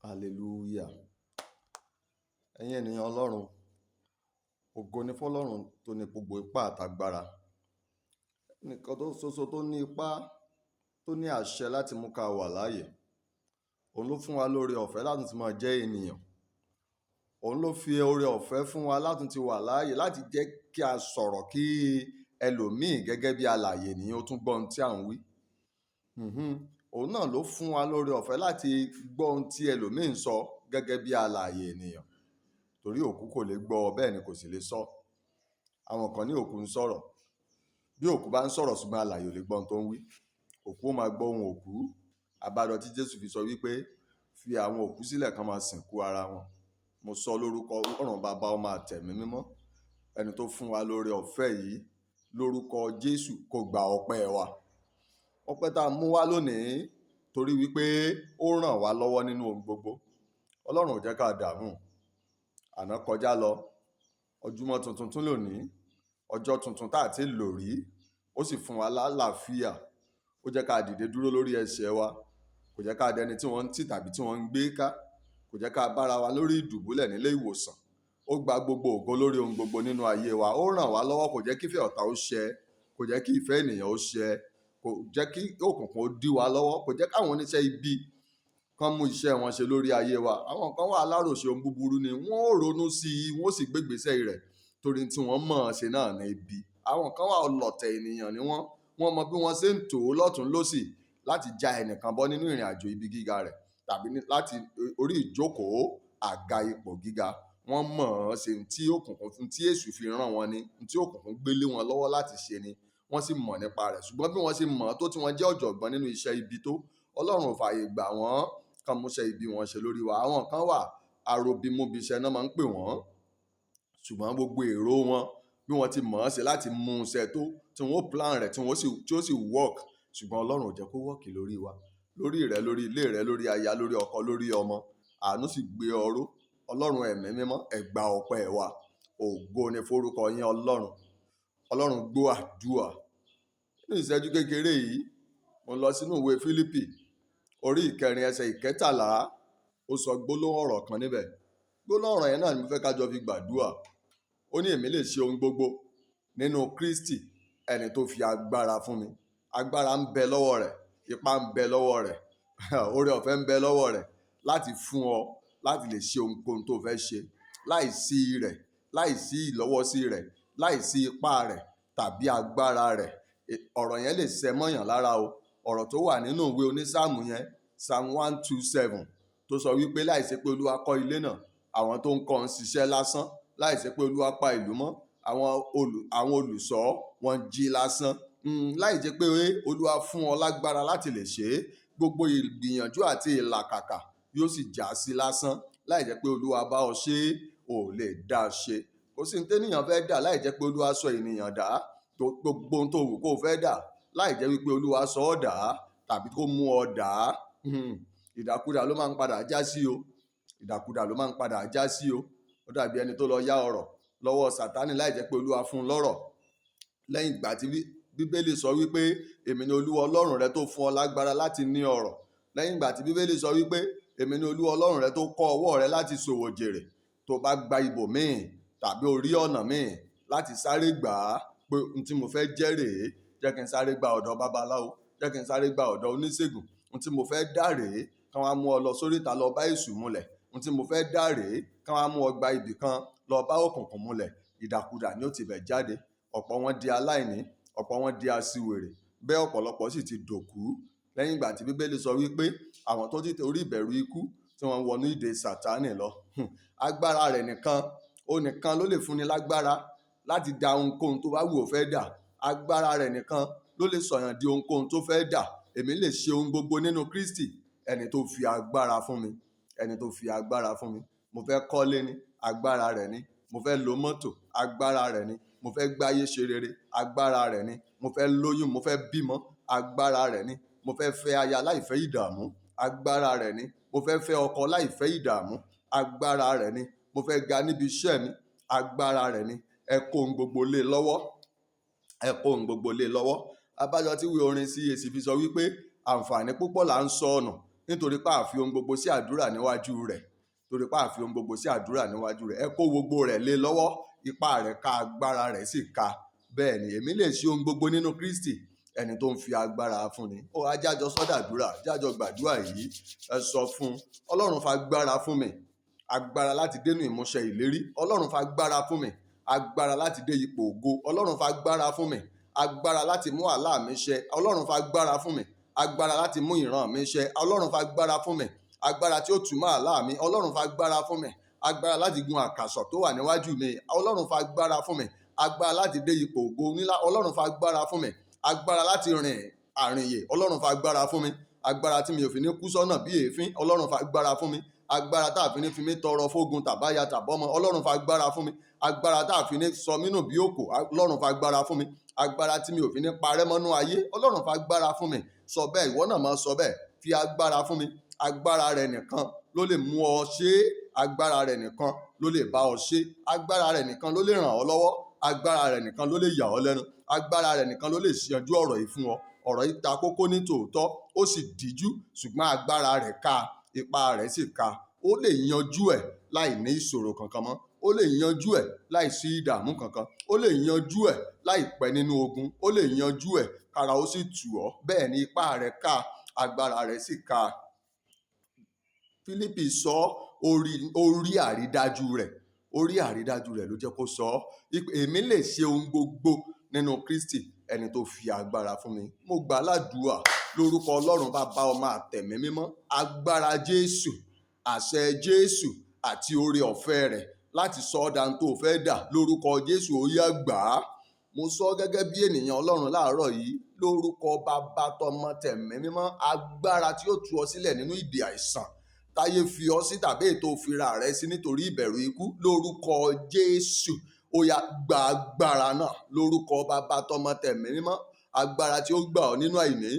Hallelujah. Ẹ̀yin ènìyàn Ọlọ́run, ògo ni fọ́lọ́run tó ní gbogbo ipá àtagbára. Nìkan tó ṣoṣo tó ní ipá, tó ní àṣẹ láti mú ká wà láàyè. Òun ló fún wa lóore ọ̀fẹ́ láti ti máa jẹ́ ènìyàn. Òun ló fi oore ọ̀fẹ́ fún wa láti ti wà láàyè, láti jẹ́ kí a sọ̀rọ̀ kí ẹlòmíì gẹ́gẹ́ bí alààyè ènìyàn ó tún gbọ́ ohun tí à ń wí. Òun náà ló fún wa lóore ọ̀fẹ́ láti gbọ́ ohun tí ẹlòmíì ń sọ gẹ́gẹ́ bí alààyè ènìyàn. Torí òkú kò lè gbọ́, bẹ́ẹ̀ ni kò sì lè sọ. Àwọn kan ní òkú ń sọ̀rọ̀. Bí òkú bá ń sọ̀rọ̀ ṣùgbọ́n alààyè ò lè gbọ́ ohun tó ń wí. Òkú ó máa gbọ́ ohùn òkú. Àbájọ tí Jésù fi sọ wípé fi àwọn òkú sílẹ̀ kán máa sìnkú ara wọn. Mo sọ lórúkọ Ọlọ́run Baba, Ọmọ àtẹ̀mí mímọ́, ẹni tó fún wa lóore ọ̀fẹ́ yìí, lórúkọ Jésù kó gba ọpẹ́ wa. Ọpẹ́ tá a mú wá lónìí torí wípé ó ràn wá lọ́wọ́ nínú ohun gbogbo. Ọlọ́run ò jẹ́ ká dààmú. Àná kọjá lọ, ojúmọ́ tuntun tún lónìí, ọjọ́ tuntun tá a ti lò rí, ó sì fún wa lálàáfíà. Ó jẹ́ ká dìde dúró lórí ẹsẹ̀ wa, kò jẹ́ ká dẹni tí wọ́n ń tì tàbí tí wọ́n ń gbé ká, kò jẹ́ ká bára wa lórí ìdùbúlẹ̀ nílé ìwòsàn. Ó gba gbogbo ògo lórí ohun gbogbo nínú ayé wa. Ó ràn wá lọ́wọ́, kò jẹ́ kí ìfẹ́ ọ̀tá ó ṣẹ, kò jẹ́ kí ìfẹ́ ènìyàn ó ṣẹ, kò jẹ́ kí òkùnkùn ó dí wa lọ́wọ́, kò jẹ́ káwọn oníṣẹ́ ibi kán mú iṣẹ́ wọn ṣe lórí ayé wa. Àwọn kan wà aláròṣe ohun búburú ni, wọ́n ó ronú sí i, wọ́n ó sì gbé ìgbésẹ̀ rẹ̀ torí tí wọ́n mọ̀ ọ́n ṣe náà ní ibi. Àwọn kan wà ọlọ̀tẹ̀ ènìyàn ni wọ́n mọ bí wọ́n ṣe ń tò ó lọ́tùn lósì láti já ẹnìkan bọ́ nínú ìrìn-àjò ibi gíga rẹ̀ tàbí láti orí ìjókòó àga ipò gíga. Wọ́n mọ̀ ọ́n ṣe tí òkùnkùn, tí èṣù fi rán wọn ni, tí òkùnkùn gbélé wọn lọ́wọ́ láti ṣe ni, wọ́n sì mọ̀ nípa rẹ̀. Ṣùgbọ́n bí wọ́n ṣe mọ̀ tó tí wọ́n jẹ́ ọ̀jọ̀gbọ́n nínú iṣẹ́ ibi tó, Ọlọ́run ò fààyè gbà wọ́n kán múṣẹ́ ibi wọn ṣe lórí wa. Àwọn kan wà arobimúbiṣẹ́ náà máa ń pè wọ́n. Ṣùgbọ́n gbogbo èrò wọn, bí wọ́n ti mọ̀ ọ́n ṣe láti mú un ṣẹ tó, tí wọ́n ó plan rẹ̀ tí ó sì work. Ṣùgbọ́n Ọlọ́run ò jẹ́ kó work lórí wa, lórí rẹ, lórí ilé rẹ, lórí aya, lórí ọkọ, lórí ọmọ. Àánú sì gbé ọró. Ọlọ́run ẹ̀mí mímọ́, ẹ gba ọpẹ́ wa. Ògo ni forúkọ yín Ọlọ́run. Ọlọ́run gbọ́ àdúà. Ní ìṣẹ́jú kékeré yìí, mo lọ sínú ìwé Fílípì orí 4 ẹsẹ̀ 13. Ó sọ gbólóhùn ọ̀rọ̀ kan níbẹ̀. Gbólóhùn ọ̀rọ̀ yẹn náà ni mo fẹ́ ká jọ fi gbàdúà. Ó ní èmi lè ṣe ohun gbogbo nínú Krístì, ẹni tó fi agbára fún mi. Agbára ń bẹ lọ́wọ́ rẹ̀, ipá ń bẹ lọ́wọ́ rẹ̀, oore ọ̀fẹ́ ń bẹ lọ́wọ́ rẹ̀ láti fún ọ láti lè ṣe ohunkóhun tó fẹ́ ṣe. Láìsí rẹ̀, láìsí ìlọ́wọ́sí rẹ̀, láìsí ipá rẹ̀ tàbí agbára rẹ̀, ọ̀rọ̀ yẹn lè ṣẹ mọ́yàn lára o. Ọ̀rọ̀ tó wà nínú ìwé onísáàmù yẹn, Psalm 127, tó sọ wípé láìsí pé Olúwa kọ́ ilé náà, àwọn tó ń kọ́ ń ṣiṣẹ́ lásán. Láìsí pé Olúwa pa ìlú mọ́, àwọn olùṣọ́ wọn jí lásán. Láìjẹ́ pé Olúwa fún ọ lágbára láti lè ṣe é, gbogbo ìgbìyànjú àti ìlàkàkà yóò sì já sí lásán. Láìjẹ́ pé Olúwa bá ọ ṣe é, ò lè dá a ṣe. Kò sí ní tẹ́nìyàn fẹ́ dà láìjẹ́ pé Olúwa sọ ènìyàn dà. Gbogbo ohun tó wù kó fẹ́ dà láìjẹ́ wípé Olúwa sọ ọ́ dà tàbí kó mú ọ dà. Ìdàkudà ló máa ń padà já sí o. Ìdàkudà ló máa ń padà já sí o. Ó dàbí ẹni tó lọ yá ọrọ̀ lọ́wọ́ Sátánì láìjẹ́ pé Olúwa fún un lọ́rọ̀. Lẹ́yìn ìgbà tí Bíbélì sọ wípé èmi ni Olúwa Ọlọ́run rẹ tó fún ọ lágbára láti ní ọrọ̀. Lẹ́yìn ìgbà tí Bíbélì sọ wípé èmi ni Olúwa Ọlọ́run rẹ tó kọ́ ọwọ́ rẹ láti ṣòwò jèrè. Tó bá gba ibòmíì tàbí orí ọ̀nà míì láti sáré gbà á pé ohun tí mo fẹ́ jẹ́ rèé, jẹ́ kí n sáré gba ọ̀dọ̀ babaláwo, jẹ́ kí n sáré gba ọ̀dọ̀ oníṣègùn. Ohun tí mo fẹ́ dà rèé, kán wá mú ọ lọ sóríta lọ bá èṣù múlẹ̀. Ohun tí mo fẹ́ dà rèé, kán wá mú ọ gba ibì kan lọ bá òkùnkùn múlẹ̀. Ìdàkudà ni ó ti bẹ̀ jáde. Ọ̀pọ̀ wọn di aláìní, ọ̀pọ̀ wọn di aṣiwèrè, bẹ́ẹ̀ ọ̀pọ̀lọpọ̀ sì ti dòkú. Lẹ́yìn ìgbà tí Bíbélì sọ wípé àwọn tó ti torí ìbẹ̀rù ikú tí wọ́n wọnú ìdè Sátánì lọ. Agbára rẹ̀ nìkan, ó nìkan ló lè fúnni lágbára láti da ohunkóhun tó bá wù ó fẹ́ dà. Agbára rẹ̀ nìkan ló lè sọ̀yàn di ohunkóhun tó fẹ́ dà. Èmi lè ṣe ohun gbogbo nínú Krístì, ẹni tó fi agbára fún mi. Ẹni tó fi agbára fún mi. Mo fẹ́ kọ́lé ni, agbára rẹ̀ ni. Mo fẹ́ lo mọ́tò, agbára rẹ̀ ni. Mo fẹ́ gbáyé ṣe rere, agbára rẹ̀ ni. Mo fẹ́ lóyún, mo fẹ́ bímọ, agbára rẹ̀ ni. Mo fẹ́ fẹ́ aya láìfẹ́ ìdààmú, agbára rẹ̀ ni. Mo fẹ́ fẹ́ ọkọ láìfẹ́ ìdààmú, agbára rẹ̀ ni. Mo fẹ́ ga níbi iṣẹ́ mi, agbára rẹ̀ ni. Ẹ kó ohun gbogbo lé lọ́wọ́. Ẹ kó ohun gbogbo lé lọ́wọ́. Àbájọ tí ìwé orin CAC fi sọ wípé àǹfààní púpọ̀ là ń sọnù nítorí pé a fi ohun gbogbo sí àdúrà níwájú rẹ̀, torí pé a fi ohun gbogbo sí àdúrà níwájú rẹ̀. Ẹ kó gbogbo rẹ̀ lé lọ́wọ́, ipá rẹ̀ ká, agbára rẹ̀ sì ká. Bẹ́ẹ̀ ni èmi lè ṣe ohun gbogbo nínú Krístì, ẹni tó ń fi agbára fún ni. Ó ajájọ sọ́dàdúrà, jájọ gbàdúrà yìí. Ẹ sọ fún Ọlọ́run, fa agbára fún mi, agbára láti dénú ìmúṣẹ ìlérí. Ọlọ́run fa agbára fún mi, agbára láti dé ipò ògo. Ọlọ́run fa agbára fún mi, agbára láti mú àlá mi ṣẹ. Ọlọ́run fa agbára fún mi, agbára láti mú ìran mi ṣẹ. Ọlọ́run fa agbára fún mi, agbára tí ó túmọ̀ àlá mi. Ọlọ́run fa agbára fún mi, agbára láti gun àkàsọ̀ tó wà níwájú mi. Ọlọ́run fa agbára fún mi, agbára láti dé ipò ògo nílá. Ọlọ́run fa agbára fún mi, agbára láti rìn àrìnyè. Ọlọ́run fa agbára fún mi, agbára tí mi ò fi ní kú sọ́nà bí èéfín. Ọlọ́run fa agbára fún mi, agbára tá a fi ní fi mí tọrọ fógun tàbáyà tàbọ́mọ. Ọlọ́run fa agbára fún mi, agbára tá a fi ní sọ mí nù bí òkò. Ọlọ́run fa agbára fún mi, agbára tí mi ò fi ní parẹ́ mọ́nú ayé. Ọlọ́run fa agbára fún mi. Sọ bẹ́ẹ̀, ìwọ náà máa sọ bẹ́ẹ̀. Fi agbára fún mi, agbára rẹ̀ nìkan ló lè mú ọ ṣe é, agbára rẹ̀ nìkan ló lè bá ọ ṣe, agbára rẹ̀ nìkan ló lè ràn ọ́ lọ́wọ́, agbára rẹ̀ nìkan ló lè yà ọ́ lẹ́nu, agbára rẹ̀ nìkan ló lè ṣíyanjú ọ̀rọ̀ yìí fún ọ. Ọ̀rọ̀ yìí ta kókó ní tòótọ́, ó sì díjú, ṣùgbọ́n agbára rẹ̀ ká, ipá rẹ̀ sì ká. Ó lè yanjú ẹ̀ láì ní ìṣòro kankan mọ́. Ó lè yanjú ẹ̀ láì sí ìdààmú kankan. Ó lè yanjú ẹ̀ láì pẹ́ nínú ogun. Ó lè yanjú ẹ̀ kára ó sì tù ọ́. Bẹ́ẹ̀ ni ipá rẹ̀ ká, agbára rẹ̀ sì ká. Fílípì sọ orí àrídájú rẹ̀ ló jẹ́ kó sọ ọ́. Èmi lè ṣe ohun gbogbo nínú Krístì, ẹni tó fi agbára fún mi. Mo gbà ládùúà lórúkọ Ọlọ́run Bàbá, Ọmọ àtẹ̀mí mímọ́. Agbára Jésù, àṣẹ Jésù àti oore-ọ̀fẹ́ rẹ̀ láti sọ ọ́ dahun tó fẹ́ dà lórúkọ Jésù, ó yá gbà á. Mo sọ gẹ́gẹ́ bí ènìyàn Ọlọ́run láàárọ̀ yìí lórúkọ Bàbá, tọmọ, tẹ̀mí mímọ́. Agbára tí ó tú ọ sílẹ̀ nínú ìdè àìsàn táyé fi ọ sí tàbí ètò òfìrà rẹ sí nítorí ìbẹ̀rù ikú, lórúkọ Jésù, ó yá gba agbára náà lórúkọ Bàbá, tọmọ, tẹ̀mí mímọ́. Agbára tí ó gbà ọ nínú àìní,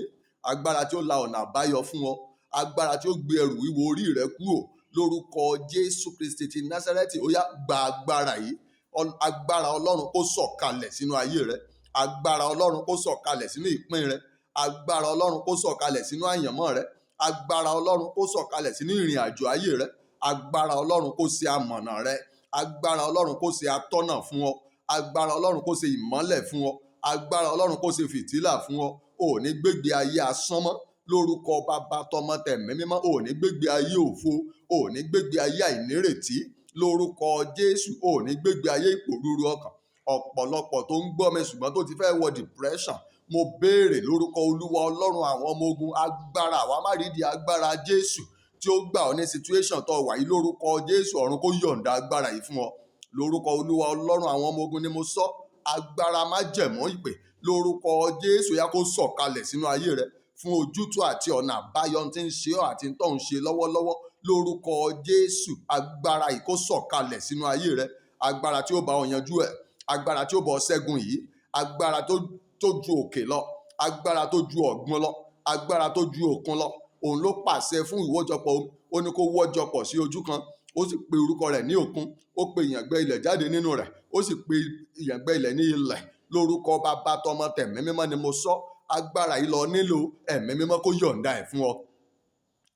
agbára tí ó la ọ̀nà àbáyọ fún ọ, agbára tí ó gbé ẹrù wíwo orí rẹ kúrò lórúkọ Jésù Krístì ti Násárẹ́tì, ó yá gba agbára yìí. Agbára Ọlọ́run kó sọ̀kalẹ̀ sínú ayé rẹ, agbára Ọlọ́run kó sọ̀kalẹ̀ sínú ìpín rẹ, agbára Ọlọ́run kó sọ̀kalẹ̀ sínú àyànmọ́ rẹ, agbára Ọlọ́run kó sọ̀kalẹ̀ sínú ìrìn-àjò ayé rẹ, agbára Ọlọ́run kó ṣe amọ̀nà rẹ, agbára Ọlọ́run kó ṣe atọ́nà fún ọ, agbára Ọlọ́run kó ṣe ìmọ́lẹ̀ fún ọ, agbára Ọlọ́run kó ṣe fìtílà fún ọ. Ò ní gbégbé ayé asán mọ́ lórúkọ Bàbá, tọmọ, tẹ̀mí mímọ́. Ò ní gbégbé ayé òfo, ò ní gbégbé ayé àìnírètí lórúkọ Jésù. Ò ní gbégbé ayé ìpòrúurú ọkàn. Ọ̀pọ̀lọpọ̀ tó ń gbọ́ mi ṣùgbọ́n tó ti fẹ́ wọ depression, mo béèrè lórúkọ Olúwa Ọlọ́run àwọn ọmọ ogun, agbára àwa má rí di agbára Jésù tí ó gbà ọ ní situation tó wà yìí, lórúkọ Jésù ọ̀run kó yọ̀ǹda agbára yìí fún ọ. Lórúkọ Olúwa Ọlọ́run àwọn ọmọ ogun ni mo sọ. Agbára májẹ̀mú ìpè lórúkọ Jésù yá kó sọ̀kalẹ̀ sínú ayé rẹ fún ojútùú àti ọ̀nà àbáyọ tí ń ṣe ọ́ àti tó ń ṣe lọ́wọ́lọ́wọ́. Lórúkọ Jésù, agbára yìí kó sọ̀kalẹ̀ sínú ayé rẹ. Agbára tí ó bá ọ yanjú ẹ̀, agbára tí ó bá ọ ṣẹ́gun yìí, agbára tó ju òkè lọ, agbára tó ju ọ̀gbun lọ, agbára tó ju òkun lọ. Òun ló pàṣẹ fún ìwọ́jọpọ̀ omi, ó ní kó wọ́jọpọ̀ sí ojú kan. Ó sì pe orúkọ rẹ̀ ní òkun, ó pe ìyàngbẹ́ ilẹ̀ jáde nínú rẹ̀, ó sì pe ìyàngbẹ́ ilẹ̀ ní ilẹ̀. Lórúkọ Bàbá, tọmọ, tẹ̀mí mímọ́ ni mo sọ. Agbára yìí lọ nílò ẹ̀mí mímọ́ kó yọ̀ǹda ẹ̀ fún ọ.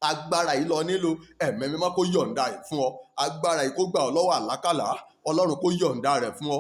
Agbára yìí lọ nílò ẹ̀mí mímọ́ kó yọ̀ǹda ẹ̀ fún ọ. Agbára yìí kó gbà ọ́ lọ́wọ́ àlákàlà, Ọlọ́run kó yọ̀ǹda rẹ̀ fún ọ.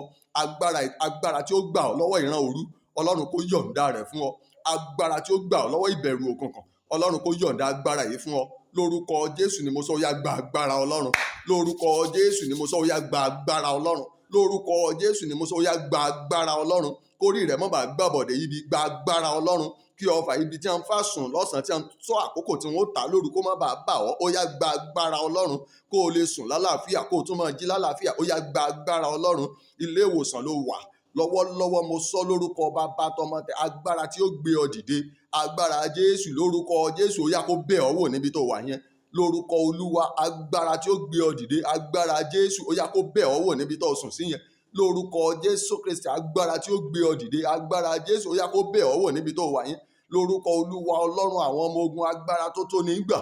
Agbára tí ó gbà ọ́ lọ́wọ́ ìran òru, Ọlọ́run kó yọ̀ǹda rẹ̀ fún ọ. Agbára tí ó gbà ọ́ lọ́wọ́ ìbẹ̀rù òkùnkùn, Ọlọ́run kó yọ̀ǹda agbára yìí fún ọ. Lórúkọ Jésù ni mo sọ, ó yá gba agbára Ọlọ́run. Lórúkọ Jésù ni mo sọ, ó yá gba agbára Ọlọ́run. Lórúkọ Jésù ni mo sọ, ó yá gba agbára Ọlọ́run. Kórì rẹ̀ mọ́ bá gbàbọ̀dẹ̀ ibi, gba agbára Ọlọ́run. Kí ọfà ibi tí a ń fà sùn lọ́sàn-án, tí a ń sọ àkókò tí wọ́n ó ta lóru kó má bàa bà ọ́, ó yá gba agbára Ọlọ́run. Kó o lè sùn lálàáfíà, kó o tún máa jí lálàáfíà, ó yá gba agbára Ọlọ́run. Ilé ìwòsàn ló wà lọ́wọ́lọ́wọ́, mo sọ lórúkọ Bàbá, tọmọ, agbára tí ó gbé ọ dìde, agbára Jésù, lórúkọ Jésù, ó yá kó bẹ̀ ọ́ wò níbi tó wà yẹn. Lórúkọ Olúwa, agbára tí ó gbé ọ dìde, agbára Jésù, ó yá kó bẹ̀ ọ́ wò níbi tó sùn sí yẹn. Lórúkọ Jésù Krístì, agbára tí ó gbé ọ dìde, agbára Jésù, ó yá kó bẹ̀ ọ́ wò níbi tó wà yẹn. Lórúkọ Olúwa Ọlọ́run àwọn ọmọ ogun, agbára tó tó ní gbà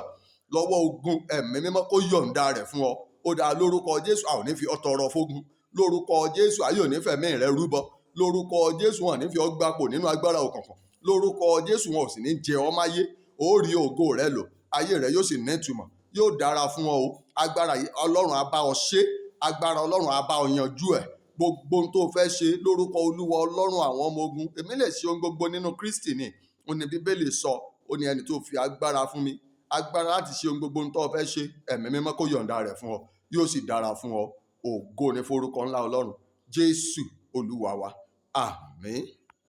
lọ́wọ́ ogun, ẹ̀mí mímọ́ kó yọ̀ǹda rẹ̀ fún ọ. Ó dáa, lórúkọ Jésù, a ò ní fi ọ tọrọ fógun. Lórúkọ Jésù, ayé ò ní fẹ̀mí rẹ rúbọ. Lórúkọ Jésù, wọn ò ní fi ọ gbapò nínú agbára òkùnkùn. Lórúkọ Jésù, wọn ò sì ní jẹ ọ máyé. Ó rí ògo rẹ lò, ayé rẹ yóò sì ní ìtumọ̀, yóò dára fún ọ o. Agbára yìí Ọlọ́run á bá ọ ṣe, agbára Ọlọ́run á bá ọ yanjú ẹ̀. Gbogbo ohun tó fẹ́ ṣe lórúkọ Olúwa Ọlọ́run àwọn ọmọ ogun, èmi lè ṣe ohun gbogbo nínú Krístì ni. Ó ní Bíbélì sọ, ó ní ẹni tó fi agbára fún mi, agbára láti ṣe ohun gbogbo ohun tó fẹ́ ṣe, ẹ̀mí mímọ́ kó yọ̀ǹda rẹ̀ fún ọ, yóò sì dára fún ọ. Ògo ni forúkọ ńlá Ọlọ́run. Jésù Olúwa wa. Àmín.